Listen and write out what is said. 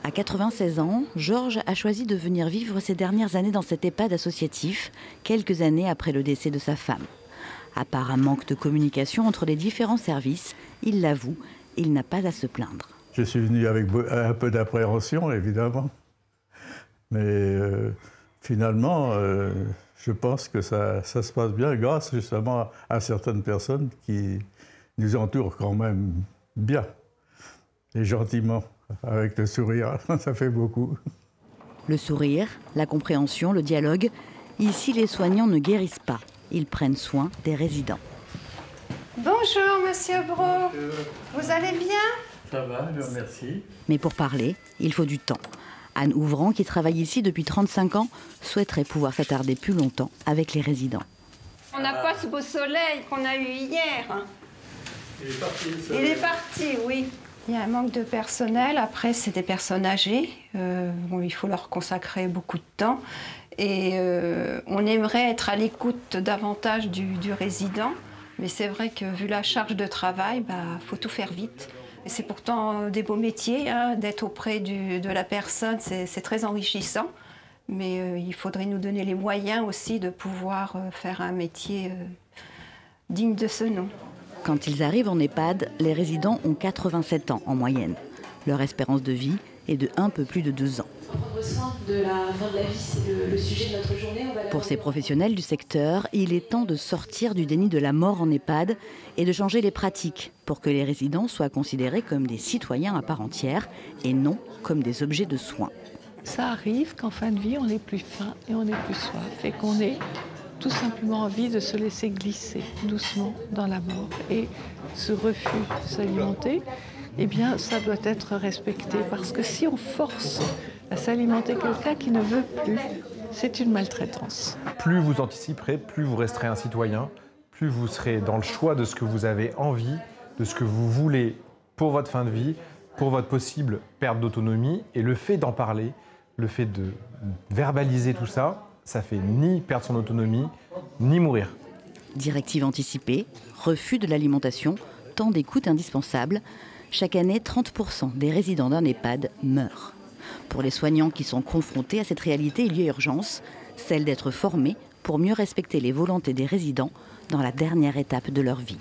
À 96 ans, Georges a choisi de venir vivre ses dernières années dans cet EHPAD associatif, quelques années après le décès de sa femme. À part un manque de communication entre les différents services, il l'avoue, il n'a pas à se plaindre. Je suis venu avec un peu d'appréhension, évidemment. Mais finalement, je pense que ça se passe bien grâce justement à certaines personnes qui nous entourent quand même bien et gentiment. Avec le sourire, ça fait beaucoup. Le sourire, la compréhension, le dialogue. Ici, les soignants ne guérissent pas. Ils prennent soin des résidents. Bonjour, monsieur Brault. Bonjour. Vous allez bien? Ça va, merci. Mais pour parler, il faut du temps. Anne Ouvrant, qui travaille ici depuis 35 ans, souhaiterait pouvoir s'attarder plus longtemps avec les résidents. On n'a pas ce beau soleil qu'on a eu hier. Il est parti, le soleil. Il est parti, oui. Il y a un manque de personnel. Après, c'est des personnes âgées. Il faut leur consacrer beaucoup de temps. Et on aimerait être à l'écoute davantage du résident. Mais c'est vrai que vu la charge de travail, faut tout faire vite. Et c'est pourtant des beaux métiers, hein, d'être auprès de la personne, c'est très enrichissant. Mais il faudrait nous donner les moyens aussi de pouvoir faire un métier digne de ce nom. Quand ils arrivent en EHPAD, les résidents ont 87 ans en moyenne. Leur espérance de vie est de un peu plus de 2 ans. Prendre soin de la fin de la vie, c'est le sujet de notre journée. Pour ces professionnels du secteur, il est temps de sortir du déni de la mort en EHPAD et de changer les pratiques pour que les résidents soient considérés comme des citoyens à part entière et non comme des objets de soins. Ça arrive qu'en fin de vie, on ait plus faim et on ait plus soif et qu'on ait tout simplement envie de se laisser glisser doucement dans la mort. Et ce refus de s'alimenter, eh bien, ça doit être respecté parce que si on force à s'alimenter quelqu'un qui ne veut plus, c'est une maltraitance. Plus vous anticiperez, plus vous resterez un citoyen, plus vous serez dans le choix de ce que vous avez envie, de ce que vous voulez pour votre fin de vie, pour votre possible perte d'autonomie. Et le fait d'en parler, le fait de verbaliser tout ça, ça fait ni perdre son autonomie, ni mourir. Directive anticipée, refus de l'alimentation, temps d'écoute indispensable. Chaque année, 30% des résidents d'un EHPAD meurent. Pour les soignants qui sont confrontés à cette réalité, il y a urgence, celle d'être formés pour mieux respecter les volontés des résidents dans la dernière étape de leur vie.